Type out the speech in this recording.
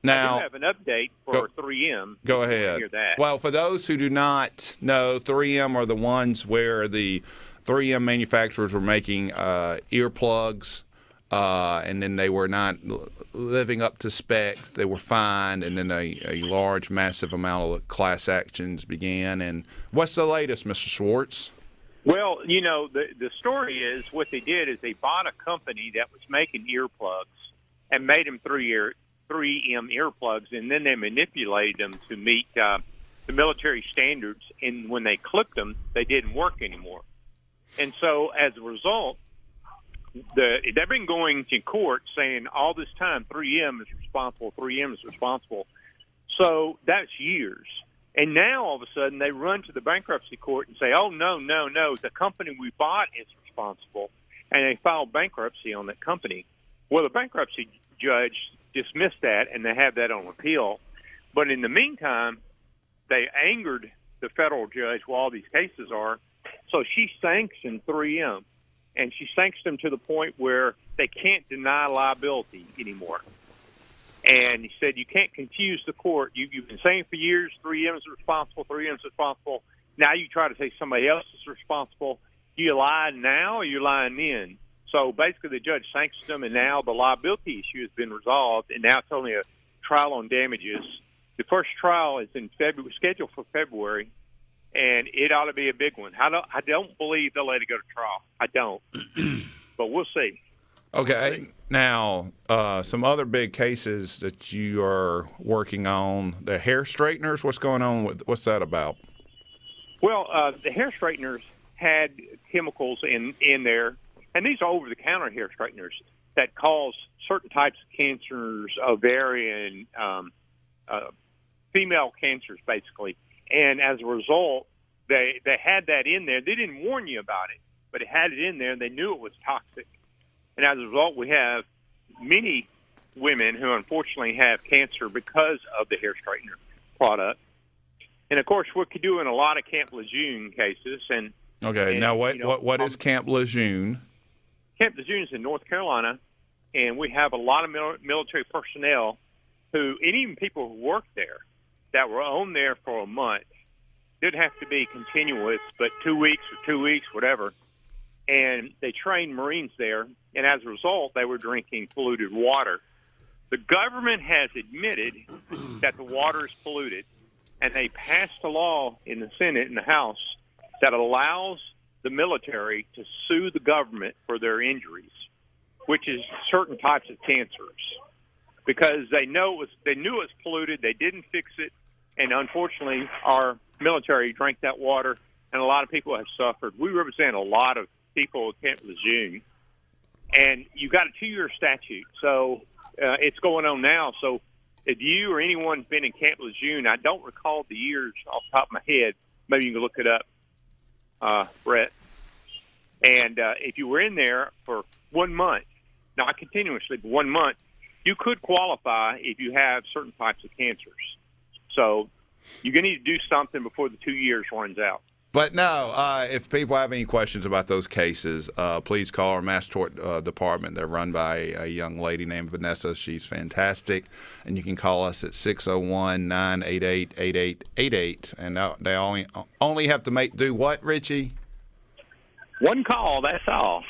Now, I do have an update for 3M. Go ahead. Hear that. Well, for those who do not know, 3M are the ones where the 3M manufacturers were making earplugs, and then they were not living up to spec. They were fined, and then a large, massive amount of class actions began. And what's the latest, Mr. Schwartz? Well, the story is what they did is they bought a company that was making earplugs and made them 3M earplugs, and then they manipulated them to meet the military standards. And when they clipped them, they didn't work anymore. And so as a result, they've been going to court saying all this time 3M is responsible, 3M is responsible. So that's years. And now all of a sudden they run to the bankruptcy court and say, oh, no, the company we bought is responsible. And they file bankruptcy on that company. Well, the bankruptcy judge dismissed that, and they have that on appeal. But in the meantime, they angered the federal judge where all these cases are. So she sanctioned 3M, and she sanctioned them to the point where they can't deny liability anymore. And he said, you can't confuse the court. You've been saying for years 3M is responsible, 3M is responsible. Now you try to say somebody else is responsible. Do you lie now or you lying then? So basically the judge sanctioned them, and now the liability issue has been resolved, and now it's only a trial on damages. The first trial is in February, scheduled for February, and it ought to be a big one. I don't believe they'll let it go to trial. I don't. But we'll see. Okay. Now, some other big cases that you are working on, the hair straighteners, what's going on what's that about? Well, the hair straighteners had chemicals in there, and these are over-the-counter hair straighteners that cause certain types of cancers, ovarian, female cancers, basically. And as a result, they had that in there. They didn't warn you about it, but it had it in there, and they knew it was toxic. And as a result, we have many women who unfortunately have cancer because of the hair straightener product. And, of course, we're doing a lot of Camp Lejeune cases. Okay. Now, what is Camp Lejeune? Camp Lejeune is in North Carolina, and we have a lot of military personnel and even people who work there that were on there for a month. Didn't have to be continuous, but 2 weeks or 2 weeks, whatever. And they trained Marines there, and as a result, they were drinking polluted water. The government has admitted that the water is polluted, and they passed a law in the Senate and the House that allows the military to sue the government for their injuries, which is certain types of cancers, because they knew it was polluted, they didn't fix it, and unfortunately, our military drank that water, and a lot of people have suffered. We represent a lot of people at Camp Lejeune, and you've got a 2-year statute, so it's going on now. So if you or anyone's been in Camp Lejeune, I don't recall the years off the top of my head. Maybe you can look it up, Brett. And if you were in there for 1 month, not continuously, but 1 month, you could qualify if you have certain types of cancers. So you're going to need to do something before the 2 years runs out. But no, if people have any questions about those cases, please call our Mass Tort Department. They're run by a young lady named Vanessa. She's fantastic. And you can call us at 601-988-8888. And they only have to do what, Richie? One call, that's all.